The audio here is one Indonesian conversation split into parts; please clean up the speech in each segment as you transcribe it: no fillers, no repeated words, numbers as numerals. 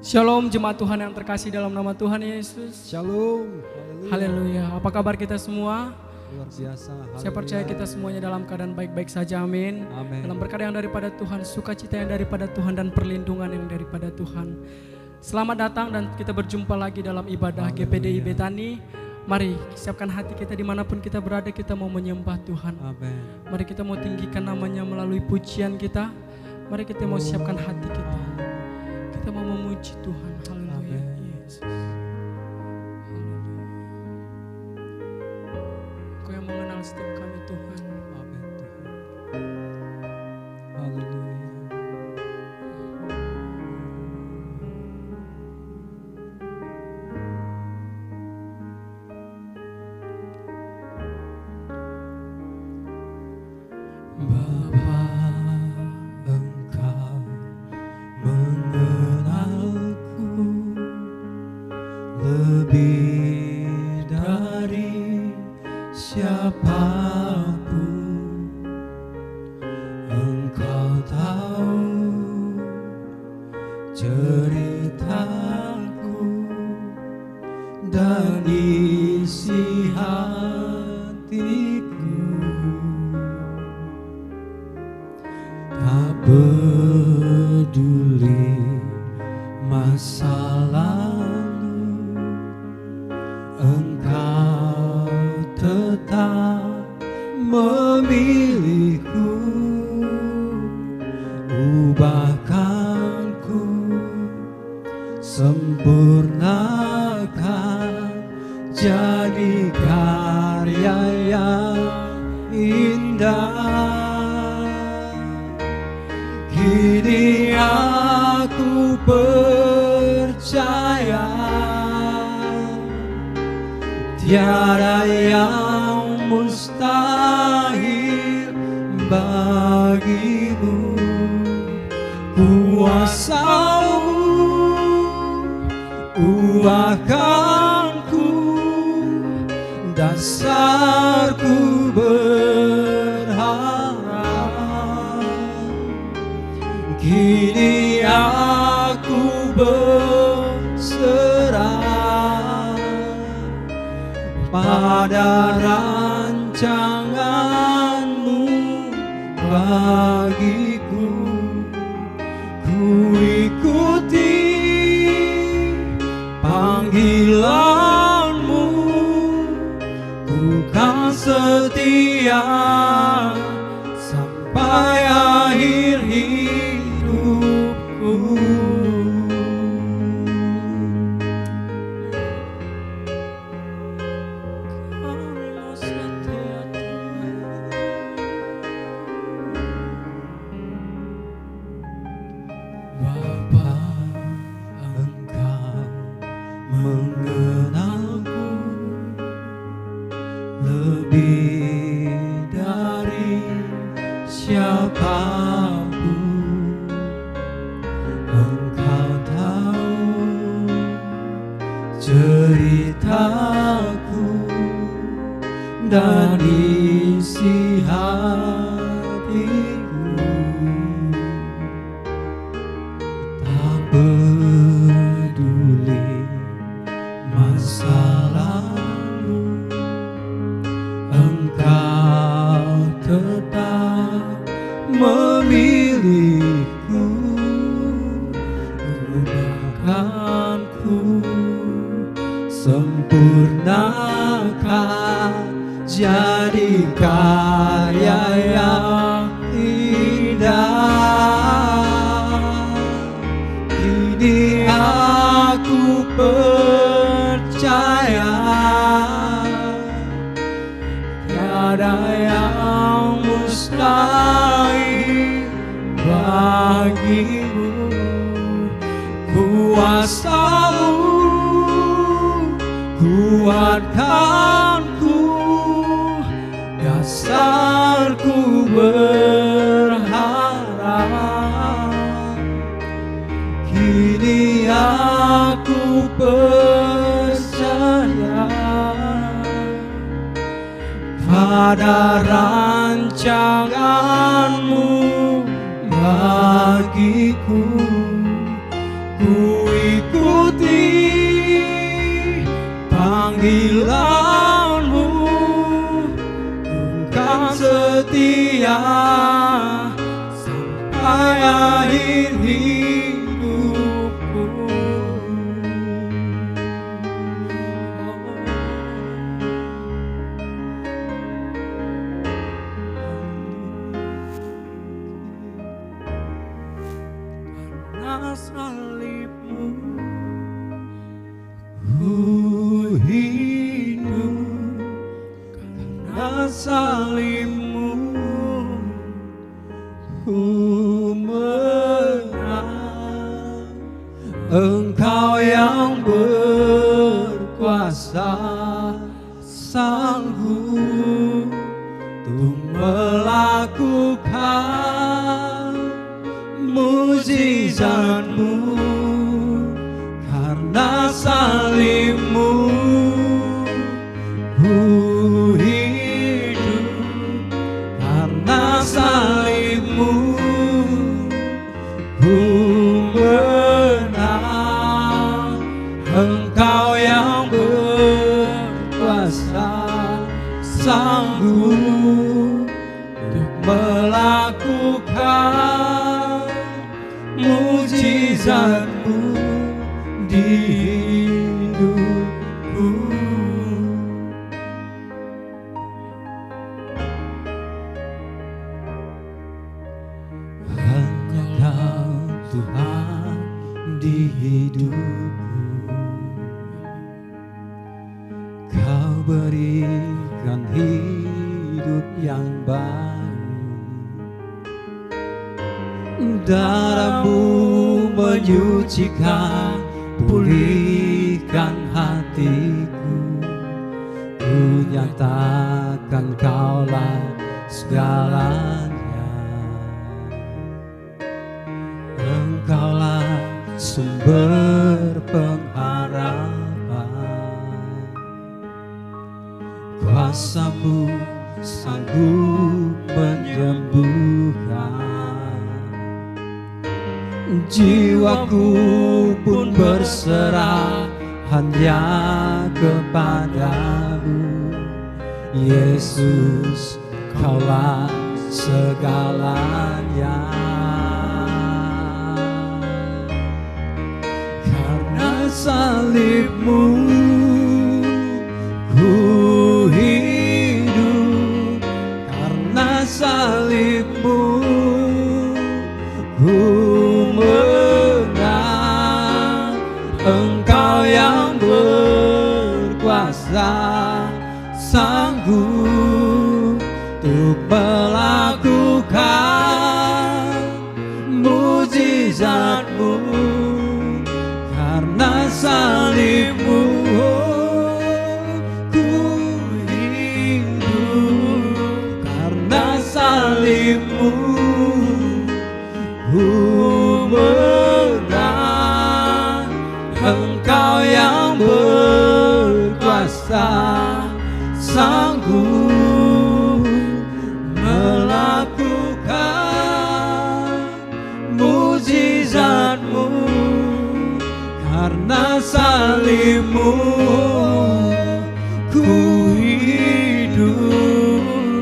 Shalom jemaat Tuhan yang terkasih dalam nama Tuhan Yesus. Shalom. Haleluya. Apa kabar kita semua? Luar biasa. Saya percaya kita semuanya dalam keadaan baik-baik saja. Amin. Amin. Dalam berkat yang daripada Tuhan, sukacita yang daripada Tuhan, dan perlindungan yang daripada Tuhan. Selamat datang dan kita berjumpa lagi dalam ibadah GPDI Betani. Mari siapkan hati kita dimanapun kita berada, kita mau menyembah Tuhan. Amin. Mari kita mau tinggikan namanya melalui pujian kita. Mari kita mau siapkan hati kita. Kita mau memuji Tuhan. Haleluya. Yesus. Haleluya. Kau yang mengenal setiap kami Tuhan. Amin Tuhan. Haleluya. Bapa, Engkau mengenalku lebih dari siapapun. Engkau tahu ceritaku dan isi hatiku. Tak peduli masa lalu, Engkau tetap memilihku. Ubahkanku, sempurnakan, jadi karya yang indah. Kini aku percaya tiada yang mustahil bagimu. Kuasa-Mu ubahkanku, dasarku berharap. Kini aku berserah pada rancangan-Mu bagiku. Ku ikuti panggilan-Mu, ku kan setia sampai akhir hidupku. Bapa, Engkau mengenalku lebih dari siapapun. Engkau tahu ceritaku dan isi hatiku. Tak peduli masa lalu, Engkau tetap memilihku. Ubahkanku, sempurnakan, jadi karya yang indah. Kini aku percaya tiada yang mustahil bagimu. Kuasa-Mu kuatkanku, dasarku berharap. Kini aku percaya pada rancangan-Mu bagiku. Ku salibmu, ku hidup karena salibmu, ku menang. Engkau yang berkuasa, sanggup untuk melakukan mujizat-Mu. Karena salibmu, ku hidup. Karena salibmu, ku menang. Engkau yang berkuasa, sanggup untuk melakukan mujizat-Mu di hidupku. Hanya Kau Tuhan di hidupku. Kau berikan hidup yang baru. Darah-Mu menyucikan, pulihkan hatiku. Ku nyatakan Kaulah segalanya. Engkaulah sumber pengharapan. Kuasa-Mu sanggup menyembuhkan. Jiwaku pun berserah hanya kepadamu. Yesus, Kaulah segalanya. Karena salibmu, ku hidup. Karena salibmu, ku menang. Engkau yang berkuasa, sanggup untuk melakukan mujizat-Mu. Karena salibmu, ku hidup. Karena salibmu, ku menang. Engkau yang berkuasa, sanggup melakukan mujizat-Mu. Karena salibmu, ku hidup.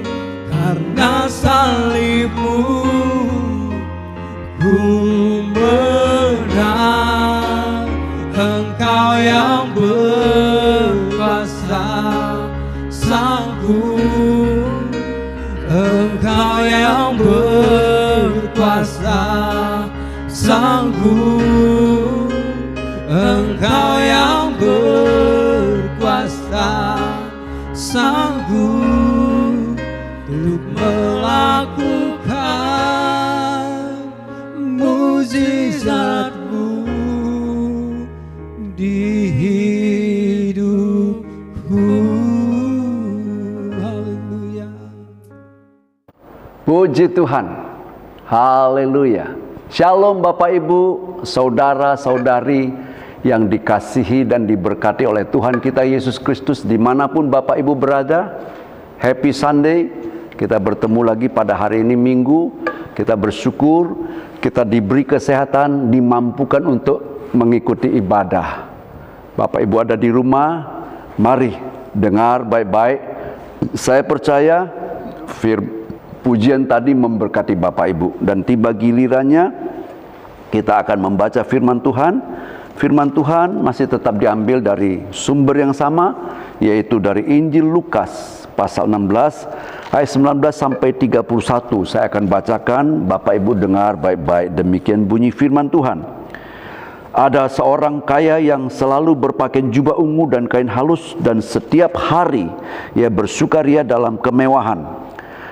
Karena salibmu, ku menang. Engkau yang berkuasa, sanggup. Engkau yang berkuasa, sanggup. Engkau yang berkuasa, sanggup untuk melakukan mujizat-Mu di hidupku. Haleluya. Puji Tuhan. Haleluya. Shalom Bapak Ibu, saudara-saudari yang dikasihi dan diberkati oleh Tuhan kita Yesus Kristus dimanapun Bapak Ibu berada. Happy Sunday. Kita bertemu lagi pada hari ini Minggu. Kita bersyukur kita diberi kesehatan, dimampukan untuk mengikuti ibadah. Bapak Ibu ada di rumah, mari dengar baik-baik. Saya percaya pujian tadi memberkati Bapak Ibu. Dan tiba gilirannya kita akan membaca firman Tuhan. Firman Tuhan masih tetap diambil dari sumber yang sama, yaitu dari Injil Lukas pasal 16 ayat 19 sampai 31. Saya akan bacakan, Bapak Ibu dengar baik-baik. Demikian bunyi firman Tuhan. Ada seorang kaya yang selalu berpakaian jubah ungu dan kain halus, dan setiap hari ia bersukaria dalam kemewahan.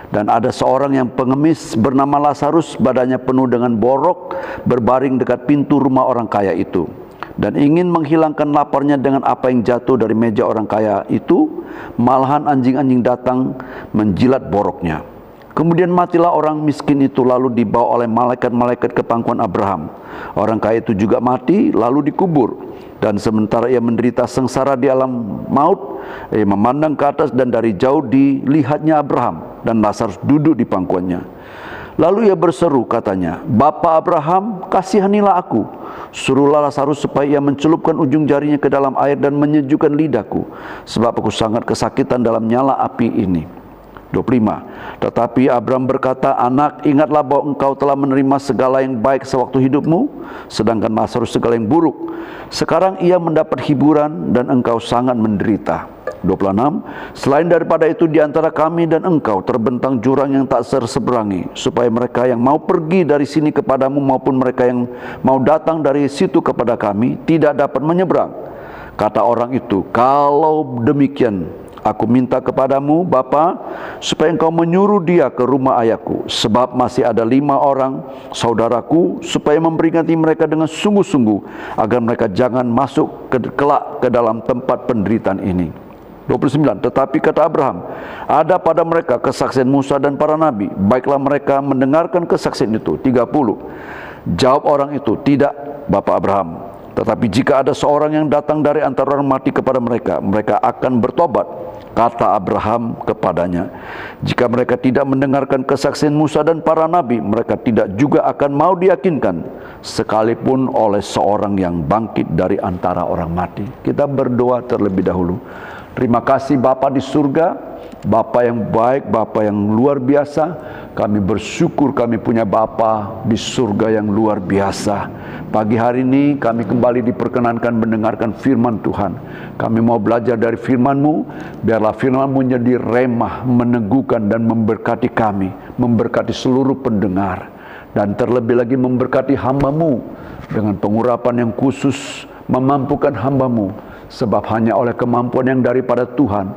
Dan ada seorang yang pengemis bernama Lazarus, badannya penuh dengan borok, berbaring dekat pintu rumah orang kaya itu, dan ingin menghilangkan laparnya dengan apa yang jatuh dari meja orang kaya itu. Malahan anjing-anjing datang menjilat boroknya. Kemudian matilah orang miskin itu, lalu dibawa oleh malaikat-malaikat ke pangkuan Abraham. Orang kaya itu juga mati, lalu dikubur. Dan sementara ia menderita sengsara di alam maut, ia memandang ke atas, dan dari jauh dilihatnya Abraham dan Lazarus duduk di pangkuannya. Lalu ia berseru, katanya, "Bapa Abraham, kasihanilah aku. Suruhlah Lazarus supaya ia mencelupkan ujung jarinya ke dalam air dan menyejukkan lidahku, sebab aku sangat kesakitan dalam nyala api ini." 25. Tetapi Abraham berkata, "Anak, ingatlah bahwa engkau telah menerima segala yang baik sewaktu hidupmu, sedangkan Lazarus segala yang buruk. Sekarang ia mendapat hiburan dan engkau sangat menderita." 26. Selain daripada itu, di antara kami dan engkau terbentang jurang yang tak terseberangi, supaya mereka yang mau pergi dari sini kepadamu maupun mereka yang mau datang dari situ kepada kami tidak dapat menyeberang. Kata orang itu, "Kalau demikian, aku minta kepadamu, Bapa, supaya engkau menyuruh dia ke rumah ayahku, sebab masih ada 5 orang saudaraku, supaya memperingati mereka dengan sungguh-sungguh, agar mereka jangan masuk kelak ke dalam tempat penderitaan ini." 29. Tetapi kata Abraham, "Ada pada mereka kesaksian Musa dan para nabi, baiklah mereka mendengarkan kesaksian itu." 30. Jawab orang itu, "Tidak, Bapak Abraham. Tetapi jika ada seorang yang datang dari antara orang mati kepada mereka, mereka akan bertobat." Kata Abraham kepadanya, "Jika mereka tidak mendengarkan kesaksian Musa dan para nabi, mereka tidak juga akan mau diyakinkan, sekalipun oleh seorang yang bangkit dari antara orang mati." Kita berdoa terlebih dahulu. Terima kasih Bapa di surga, Bapa yang baik, Bapa yang luar biasa. Kami bersyukur kami punya Bapa di surga yang luar biasa. Pagi hari ini kami kembali diperkenankan mendengarkan firman Tuhan. Kami mau belajar dari firman-Mu. Biarlah firman-Mu menjadi remah, meneguhkan dan memberkati kami, memberkati seluruh pendengar, dan terlebih lagi memberkati hamba-Mu dengan pengurapan yang khusus, memampukan hamba-Mu. Sebab hanya oleh kemampuan yang daripada Tuhan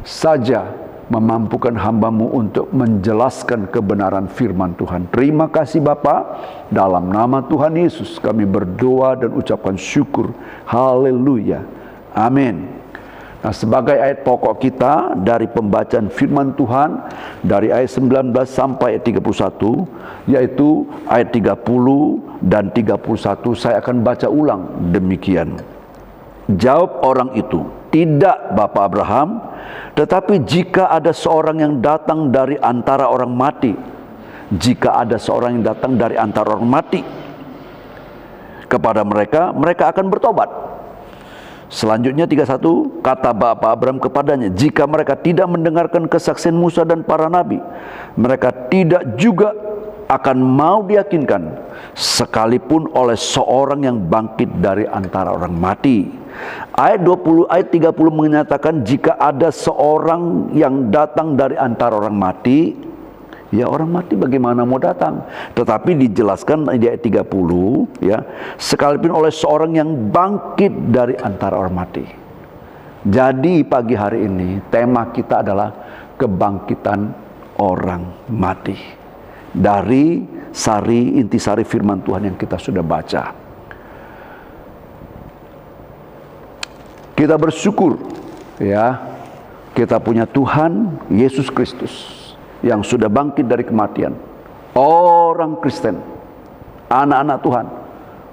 saja memampukan hamba-Mu untuk menjelaskan kebenaran firman Tuhan. Terima kasih Bapa. Dalam nama Tuhan Yesus kami berdoa dan ucapkan syukur. Haleluya. Amin. Nah, sebagai ayat pokok kita dari pembacaan firman Tuhan dari ayat 19 sampai ayat 31, yaitu ayat 30 dan 31, saya akan baca ulang demikian. Jawab orang itu, "Tidak, Bapak Abraham, tetapi jika ada seorang yang datang dari antara orang mati, jika ada seorang yang datang dari antara orang mati kepada mereka, mereka akan bertobat." Selanjutnya 31, kata Bapak Abraham kepadanya, "Jika mereka tidak mendengarkan kesaksian Musa dan para nabi, mereka tidak juga akan mau diyakinkan, sekalipun oleh seorang yang bangkit dari antara orang mati." Ayat 30 menyatakan jika ada seorang yang datang dari antara orang mati, ya orang mati bagaimana mau datang? Tetapi dijelaskan di ayat 30, ya, sekalipun oleh seorang yang bangkit dari antara orang mati. Jadi pagi hari ini tema kita adalah kebangkitan orang mati. Dari intisari firman Tuhan yang kita sudah baca. Kita bersyukur, ya, kita punya Tuhan Yesus Kristus yang sudah bangkit dari kematian. Orang Kristen, anak-anak Tuhan,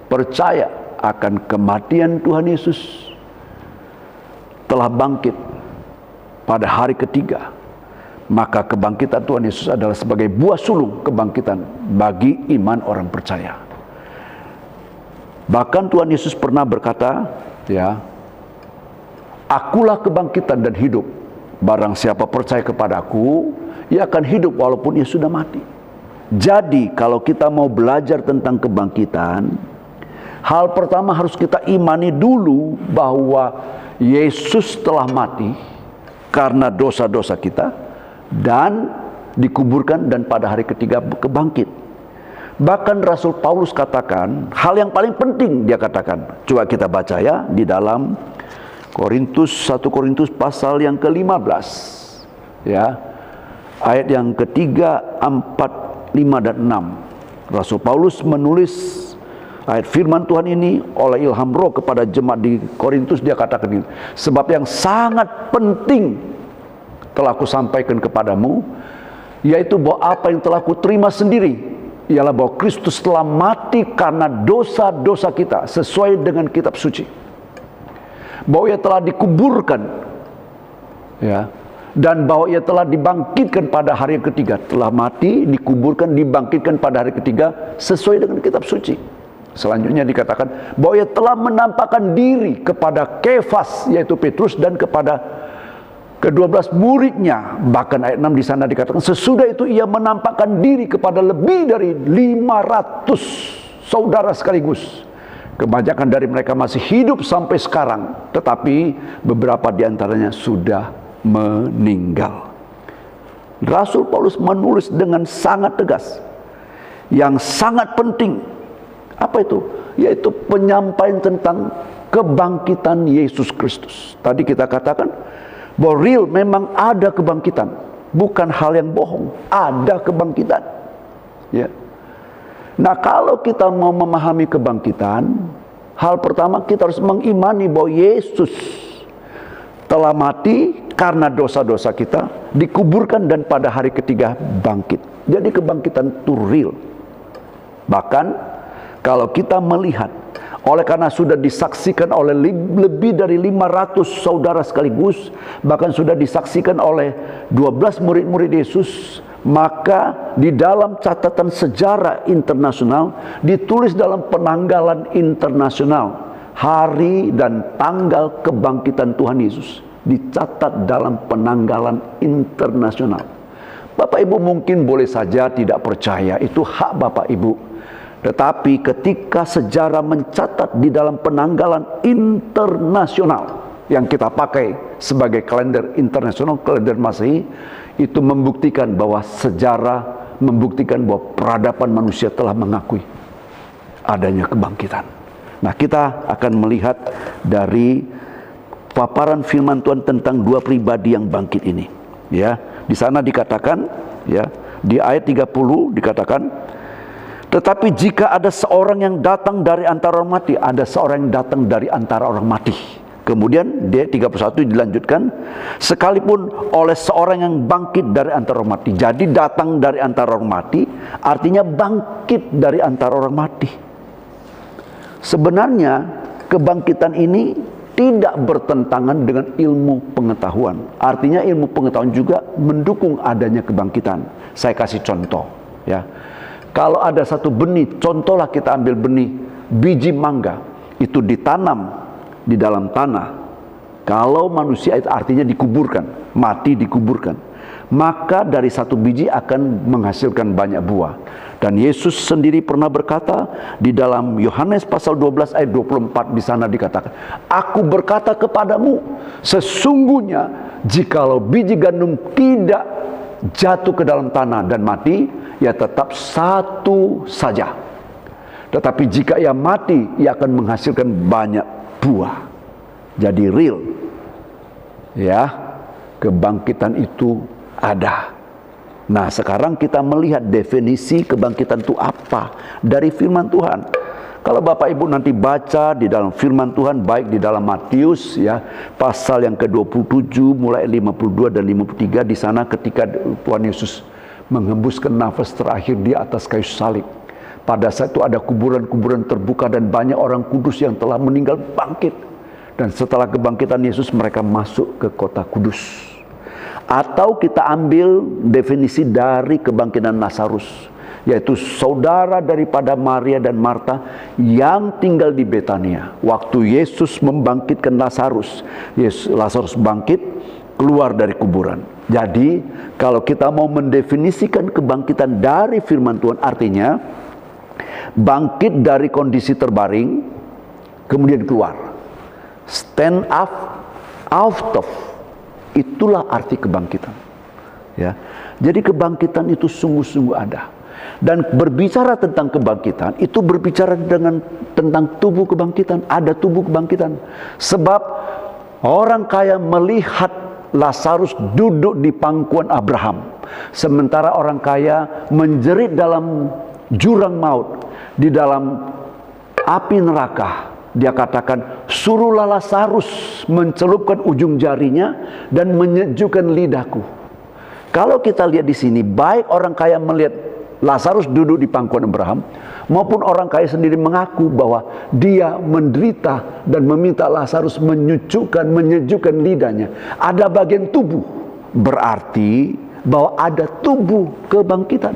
percaya akan kematian Tuhan Yesus, telah bangkit pada hari ketiga. Maka kebangkitan Tuhan Yesus adalah sebagai buah sulung kebangkitan bagi iman orang percaya. Bahkan Tuhan Yesus pernah berkata, ya, "Akulah kebangkitan dan hidup. Barang siapa percaya kepadaku, ia akan hidup walaupun ia sudah mati." Jadi kalau kita mau belajar tentang kebangkitan, hal pertama harus kita imani dulu bahwa Yesus telah mati karena dosa-dosa kita dan dikuburkan, dan pada hari ketiga kebangkit. Bahkan Rasul Paulus katakan, hal yang paling penting dia katakan. Coba kita baca ya, di dalam 1 Korintus pasal yang ke-15. Ya, ayat yang ketiga, 4, 5, dan 6. Rasul Paulus menulis ayat firman Tuhan ini oleh ilham roh kepada jemaat di Korintus. Dia katakan ini, sebab yang sangat penting telah aku sampaikan kepadamu, yaitu bahwa apa yang telah aku terima sendiri, ialah bahwa Kristus telah mati karena dosa-dosa kita sesuai dengan kitab suci, bahwa ia telah dikuburkan, ya, dan bahwa ia telah dibangkitkan pada hari yang ketiga. Telah mati, dikuburkan, dibangkitkan pada hari ketiga sesuai dengan kitab suci. Selanjutnya dikatakan bahwa ia telah menampakkan diri kepada Kefas, yaitu Petrus, dan kepada ke-12 muridnya. Bahkan ayat 6 di sana dikatakan, sesudah itu ia menampakkan diri kepada lebih dari 500 saudara sekaligus. Kebanyakan dari mereka masih hidup sampai sekarang, tetapi beberapa di antaranya sudah meninggal. Rasul Paulus menulis dengan sangat tegas, yang sangat penting. Apa itu? Yaitu penyampaian tentang kebangkitan Yesus Kristus. Tadi kita katakan bahwa real, memang ada kebangkitan, bukan hal yang bohong, ada kebangkitan, ya. Nah, kalau kita mau memahami kebangkitan, hal pertama kita harus mengimani bahwa Yesus telah mati karena dosa-dosa kita, dikuburkan, dan pada hari ketiga bangkit. Jadi kebangkitan itu real. Bahkan kalau kita melihat, oleh karena sudah disaksikan oleh lebih dari 500 saudara sekaligus, bahkan sudah disaksikan oleh 12 murid-murid Yesus, maka di dalam catatan sejarah internasional, ditulis dalam penanggalan internasional, hari dan tanggal kebangkitan Tuhan Yesus dicatat dalam penanggalan internasional. Bapak Ibu mungkin boleh saja tidak percaya, itu hak Bapak Ibu. Tetapi ketika sejarah mencatat di dalam penanggalan internasional yang kita pakai sebagai kalender internasional, kalender Masehi, itu membuktikan bahwa sejarah membuktikan bahwa peradaban manusia telah mengakui adanya kebangkitan. Nah, kita akan melihat dari paparan firman Tuhan tentang dua pribadi yang bangkit ini. Ya, di sana dikatakan, ya, di ayat 30 dikatakan, tetapi jika ada seorang yang datang dari antara orang mati, ada seorang yang datang dari antara orang mati. Kemudian dia 31 dilanjutkan, sekalipun oleh seorang yang bangkit dari antara orang mati. Jadi datang dari antara orang mati artinya bangkit dari antara orang mati. Sebenarnya kebangkitan ini tidak bertentangan dengan ilmu pengetahuan. Artinya ilmu pengetahuan juga mendukung adanya kebangkitan. Saya kasih contoh, ya. Kalau ada satu benih, contohlah kita ambil benih biji mangga, itu ditanam di dalam tanah. Kalau manusia itu artinya dikuburkan, mati dikuburkan, maka dari satu biji akan menghasilkan banyak buah. Dan Yesus sendiri pernah berkata di dalam Yohanes pasal 12 ayat 24, di sana dikatakan, aku berkata kepadamu, sesungguhnya jikalau biji gandum tidak jatuh ke dalam tanah dan mati, ya tetap satu saja. Tetapi jika ia mati, ia akan menghasilkan banyak buah. Jadi real, ya, kebangkitan itu ada. Nah, sekarang kita melihat definisi kebangkitan itu apa dari firman Tuhan. Kalau Bapak Ibu nanti baca di dalam firman Tuhan, baik di dalam Matius, ya, pasal yang ke-27 mulai 52 dan 53, di sana ketika Tuhan Yesus menghembuskan nafas terakhir di atas kayu salib. Pada saat itu ada kuburan-kuburan terbuka dan banyak orang kudus yang telah meninggal bangkit. Dan setelah kebangkitan Yesus, mereka masuk ke kota kudus. Atau kita ambil definisi dari kebangkitan Lazarus, yaitu saudara daripada Maria dan Marta yang tinggal di Betania. Waktu Yesus membangkitkan Lazarus, Lazarus bangkit keluar dari kuburan. Jadi kalau kita mau mendefinisikan kebangkitan dari firman Tuhan, artinya bangkit dari kondisi terbaring kemudian keluar, stand up out of, itulah arti kebangkitan, ya. Jadi kebangkitan itu sungguh-sungguh ada. Dan berbicara tentang kebangkitan, itu berbicara tentang tubuh kebangkitan. Ada tubuh kebangkitan. Sebab orang kaya melihat Lazarus duduk di pangkuan Abraham, sementara orang kaya menjerit dalam jurang maut, di dalam api neraka. Dia katakan, suruhlah Lazarus mencelupkan ujung jarinya dan menyejukkan lidahku. Kalau kita lihat di sini, baik orang kaya melihat Lazarus duduk di pangkuan Abraham, maupun orang kaya sendiri mengaku bahwa dia menderita dan meminta Lazarus menyejukkan lidahnya. Ada bagian tubuh, berarti bahwa ada tubuh kebangkitan.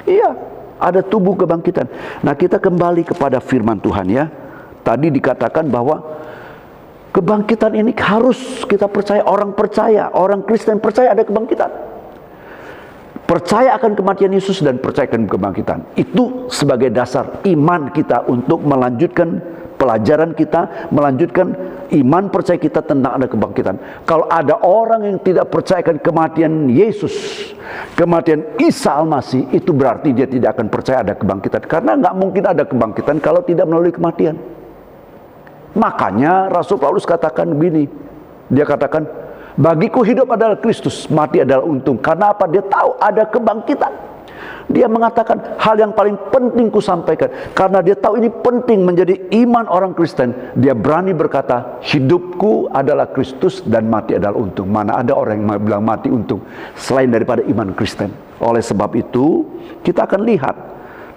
Iya, ada tubuh kebangkitan. Nah, kita kembali kepada firman Tuhan ya. Tadi dikatakan bahwa kebangkitan ini harus kita percaya, orang Kristen percaya ada kebangkitan. Percaya akan kematian Yesus dan percaya akan kebangkitan. Itu sebagai dasar iman kita untuk melanjutkan pelajaran kita, melanjutkan iman percaya kita tentang ada kebangkitan. Kalau ada orang yang tidak percaya akan kematian Yesus, kematian Isa Al-Masih, itu berarti dia tidak akan percaya ada kebangkitan. Karena nggak mungkin ada kebangkitan kalau tidak melalui kematian. Makanya Rasul Paulus katakan begini, dia katakan, bagiku hidup adalah Kristus, mati adalah untung. Karena apa? Dia tahu ada kebangkitan. Dia mengatakan hal yang paling penting ku sampaikan. Karena dia tahu ini penting menjadi iman orang Kristen. Dia berani berkata, hidupku adalah Kristus dan mati adalah untung. Mana ada orang yang bilang mati untung selain daripada iman Kristen. Oleh sebab itu, kita akan lihat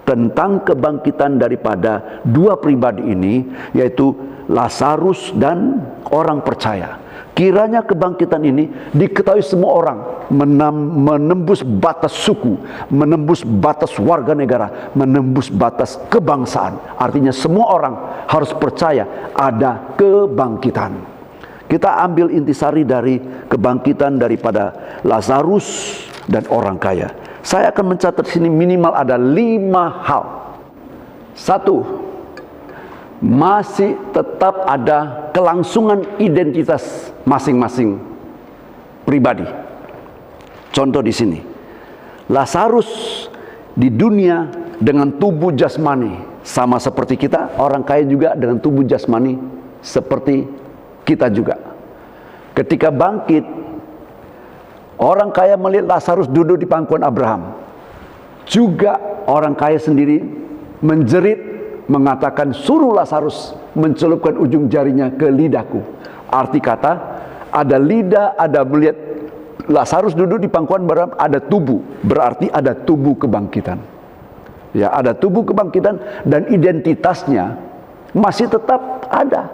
tentang kebangkitan daripada dua pribadi ini, yaitu Lazarus dan orang percaya. Kiranya kebangkitan ini diketahui semua orang, menembus batas suku, menembus batas warga negara, menembus batas kebangsaan. Artinya semua orang harus percaya ada kebangkitan. Kita ambil intisari dari kebangkitan daripada Lazarus dan orang kaya. Saya akan mencatat sini minimal ada 5 hal. 1. Masih tetap ada kelangsungan identitas masing-masing pribadi. Contoh di sini, Lazarus di dunia dengan tubuh jasmani sama seperti kita, orang kaya juga dengan tubuh jasmani seperti kita juga. Ketika bangkit, orang kaya melihat Lazarus duduk di pangkuan Abraham. Juga orang kaya sendiri menjerit, mengatakan, suruh Lazarus mencelupkan ujung jarinya ke lidahku. Arti kata, ada lidah, ada melihat Lazarus duduk di pangkuan Abraham, ada tubuh, berarti ada tubuh kebangkitan. Ya, ada tubuh kebangkitan dan identitasnya masih tetap ada.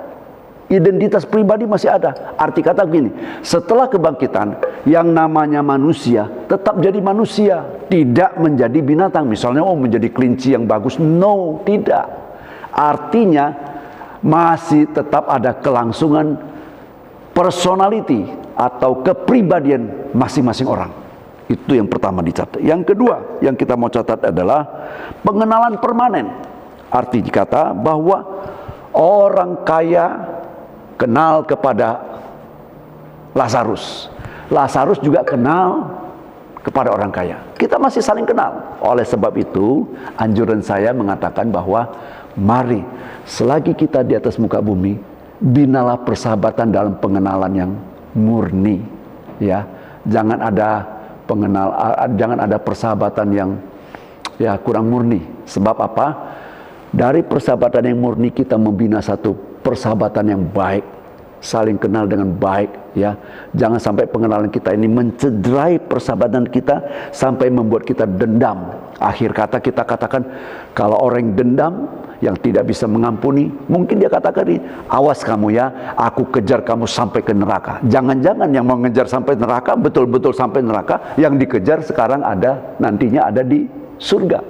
Identitas pribadi masih ada. Arti kata begini, setelah kebangkitan, yang namanya manusia tetap jadi manusia, tidak menjadi binatang. Misalnya, menjadi kelinci yang bagus. No, tidak. Artinya masih tetap ada kelangsungan personality atau kepribadian masing-masing orang. Itu yang pertama dicatat. Yang kedua yang kita mau catat adalah pengenalan permanen. Arti kata bahwa orang kaya kenal kepada Lazarus. Lazarus juga kenal kepada orang kaya. Kita masih saling kenal. Oleh sebab itu, anjuran saya mengatakan bahwa mari, selagi kita di atas muka bumi, binalah persahabatan dalam pengenalan yang murni. Ya, jangan ada persahabatan yang kurang murni. Sebab apa? Dari persahabatan yang murni kita membina satu persahabatan yang baik, saling kenal dengan baik, ya. Jangan sampai pengenalan kita ini mencederai persahabatan kita sampai membuat kita dendam. Akhir kata kita katakan, kalau orang dendam yang tidak bisa mengampuni, mungkin dia katakan ini, awas kamu ya, aku kejar kamu sampai ke neraka. Jangan-jangan yang mau ngejar sampai neraka, betul-betul sampai neraka, yang dikejar sekarang nantinya ada di surga.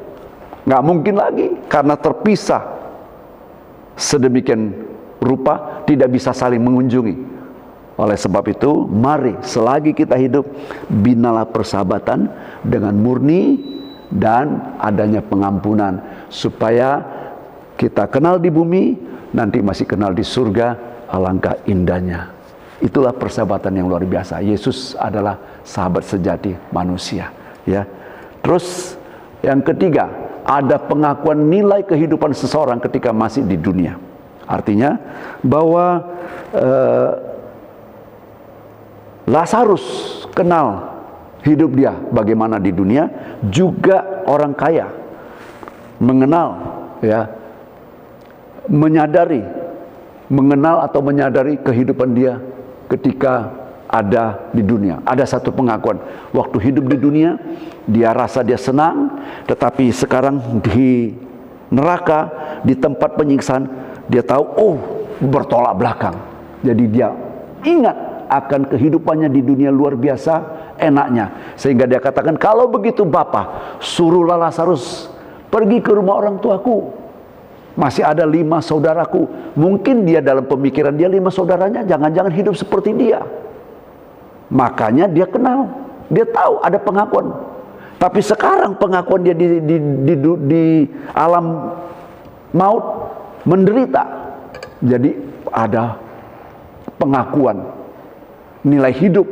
Nggak mungkin lagi, karena terpisah sedemikian rupa, tidak bisa saling mengunjungi. Oleh sebab itu, mari selagi kita hidup, binalah persahabatan dengan murni dan adanya pengampunan, supaya kita kenal di bumi, nanti masih kenal di surga. Alangkah indahnya. Itulah persahabatan yang luar biasa. Yesus adalah sahabat sejati manusia, ya. Terus Yang ketiga, ada pengakuan nilai kehidupan seseorang ketika masih di dunia. Artinya bahwa Lazarus kenal hidup dia bagaimana di dunia, juga orang kaya mengenal, ya, mengenal atau menyadari kehidupan dia ketika ada di dunia. Ada satu pengakuan, waktu hidup di dunia dia rasa dia senang, tetapi sekarang di neraka, di tempat penyiksaan, dia tahu, oh, bertolak belakang. Jadi dia ingat akan kehidupannya di dunia luar biasa enaknya, sehingga dia katakan, kalau begitu Bapa, suruhlah Lazarus pergi ke rumah orang tuaku, masih ada 5 saudaraku. Mungkin dia dalam pemikiran dia 5 saudaranya jangan-jangan hidup seperti dia. Makanya dia kenal, dia tahu ada pengakuan. Tapi sekarang pengakuan dia di alam maut, menderita. Jadi ada pengakuan nilai hidup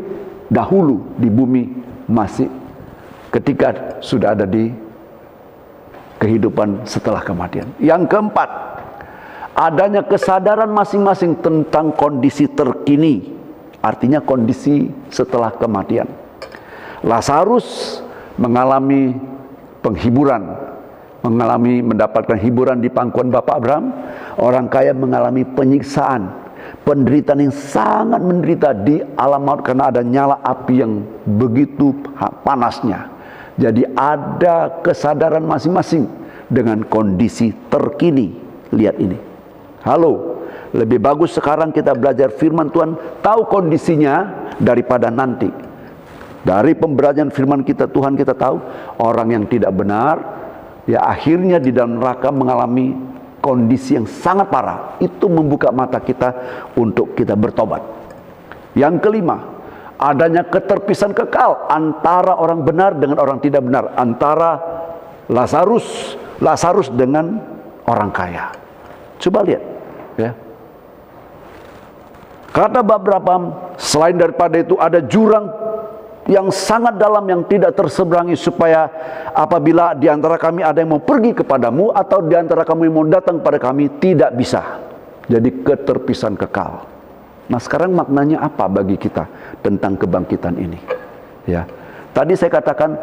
dahulu di bumi masih ketika sudah ada di kehidupan setelah kematian. Yang keempat, adanya kesadaran masing-masing tentang kondisi terkini, artinya kondisi setelah kematian. Lazarus mengalami penghiburan, mendapatkan hiburan di pangkuan Bapak Abraham. Orang kaya mengalami penyiksaan, penderitaan yang sangat menderita di alam maut karena ada nyala api yang begitu panasnya. Jadi ada kesadaran masing-masing dengan kondisi terkini. Lihat ini. Halo, lebih bagus sekarang kita belajar firman Tuhan, tahu kondisinya daripada nanti. Dari pembelajaran firman kita, Tuhan kita tahu orang yang tidak benar, ya akhirnya di dalam neraka mengalami kondisi yang sangat parah. Itu membuka mata kita untuk kita bertobat. Yang kelima, adanya keterpisahan kekal antara orang benar dengan orang tidak benar, antara Lazarus dengan orang kaya. Coba lihat, ya. Kata Abraham, selain daripada itu ada jurang yang sangat dalam yang tidak terseberangi, supaya apabila di antara kami ada yang mau pergi kepadamu atau di antara kamu yang mau datang pada kami, tidak bisa. Jadi keterpisahan kekal. Nah, sekarang maknanya apa bagi kita tentang kebangkitan ini? Ya, tadi saya katakan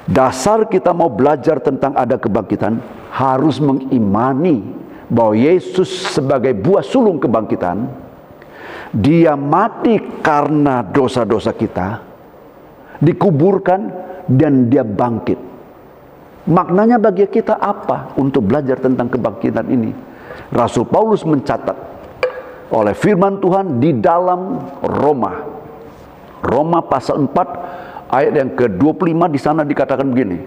dasar kita mau belajar tentang ada kebangkitan harus mengimani bahwa Yesus sebagai buah sulung kebangkitan, dia mati karena dosa-dosa kita, dikuburkan dan dia bangkit. Maknanya bagi kita apa untuk belajar tentang kebangkitan ini? Rasul Paulus mencatat oleh firman Tuhan di dalam Roma pasal 4 ayat yang ke-25, di sana dikatakan begini.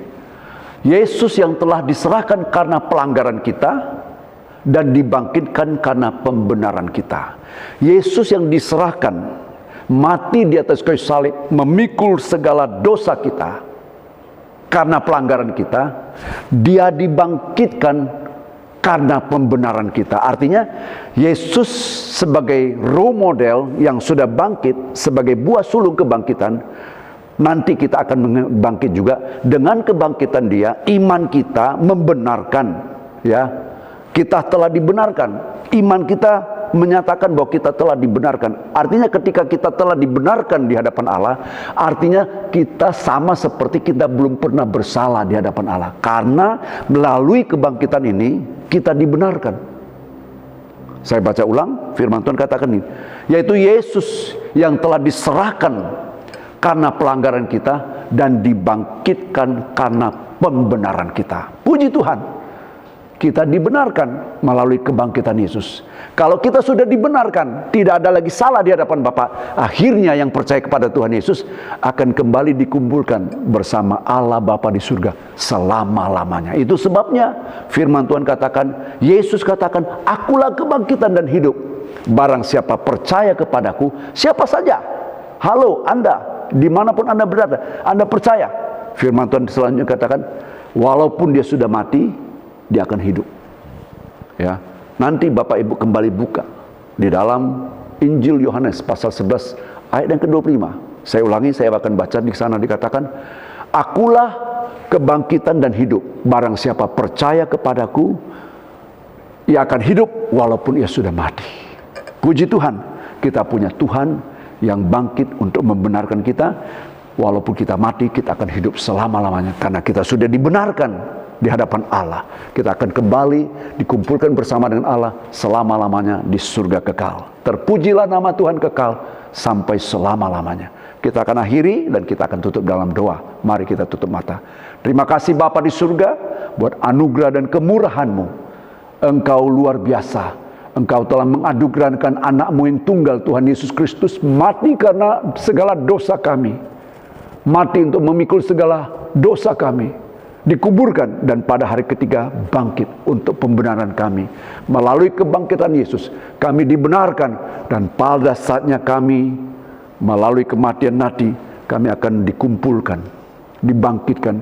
Yesus yang telah diserahkan karena pelanggaran kita dan dibangkitkan karena pembenaran kita. Yesus yang diserahkan, mati di atas kayu salib, memikul segala dosa kita karena pelanggaran kita. Dia dibangkitkan karena pembenaran kita. Artinya Yesus sebagai role model yang sudah bangkit sebagai buah sulung kebangkitan, nanti kita akan bangkit juga. Dengan kebangkitan dia, iman kita membenarkan, ya, kita telah dibenarkan. Iman kita menyatakan bahwa kita telah dibenarkan. Artinya ketika kita telah dibenarkan di hadapan Allah, artinya kita sama seperti kita belum pernah bersalah di hadapan Allah. Karena melalui kebangkitan ini kita dibenarkan. Saya baca ulang, firman Tuhan katakan ini, yaitu Yesus yang telah diserahkan karena pelanggaran kita dan dibangkitkan karena pembenaran kita. Puji Tuhan, kita dibenarkan melalui kebangkitan Yesus. Kalau kita sudah dibenarkan, tidak ada lagi salah di hadapan Bapa, akhirnya yang percaya kepada Tuhan Yesus akan kembali dikumpulkan bersama Allah Bapa di surga selama-lamanya. Itu sebabnya firman Tuhan katakan, Yesus katakan, akulah kebangkitan dan hidup. Barang siapa percaya kepadaku, siapa saja, halo Anda, dimanapun Anda berada, Anda percaya. Firman Tuhan selanjutnya katakan, walaupun dia sudah mati, dia akan hidup. Ya, nanti Bapak Ibu kembali buka di dalam Injil Yohanes pasal 11 ayat yang ke-25. Saya ulangi, saya akan baca di sana dikatakan, akulah kebangkitan dan hidup. Barang siapa percaya kepadaku, ia akan hidup walaupun ia sudah mati. Puji Tuhan, kita punya Tuhan yang bangkit untuk membenarkan kita. Walaupun kita mati, kita akan hidup selama-lamanya. Karena kita sudah dibenarkan di hadapan Allah. Kita akan kembali dikumpulkan bersama dengan Allah selama-lamanya di surga kekal. Terpujilah nama Tuhan kekal sampai selama-lamanya. Kita akan akhiri dan kita akan tutup dalam doa. Mari kita tutup mata. Terima kasih Bapa di surga buat anugerah dan kemurahan-Mu. Engkau luar biasa. Engkau telah menganugerahkan anak-Mu yang tunggal, Tuhan Yesus Kristus, mati karena segala dosa kami. Mati untuk memikul segala dosa kami. Dikuburkan dan pada hari ketiga bangkit untuk pembenaran kami. Melalui kebangkitan Yesus, kami dibenarkan. Dan pada saatnya kami melalui kematian nanti, kami akan dikumpulkan, dibangkitkan,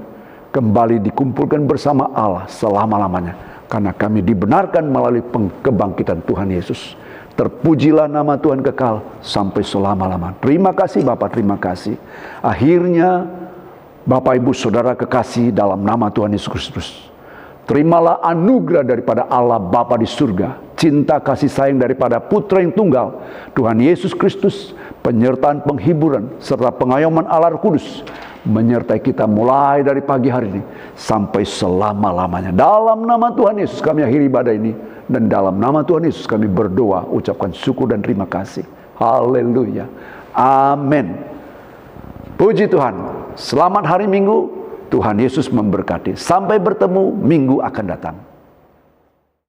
kembali dikumpulkan bersama Allah selama-lamanya. Karena kami dibenarkan melalui kebangkitan Tuhan Yesus. Terpujilah nama Tuhan kekal sampai selama-lamanya. Terima kasih Bapak, terima kasih. Akhirnya Bapak Ibu Saudara kekasih dalam nama Tuhan Yesus Kristus, terimalah anugerah daripada Allah Bapa di surga, cinta kasih sayang daripada Putra yang tunggal, Tuhan Yesus Kristus, penyertaan penghiburan serta pengayoman Allah Roh Kudus menyertai kita mulai dari pagi hari ini sampai selama-lamanya. Dalam nama Tuhan Yesus kami akhiri ibadah ini, dan dalam nama Tuhan Yesus kami berdoa, ucapkan syukur dan terima kasih. Haleluya. Amin. Puji Tuhan. Selamat hari Minggu. Tuhan Yesus memberkati. Sampai bertemu minggu akan datang.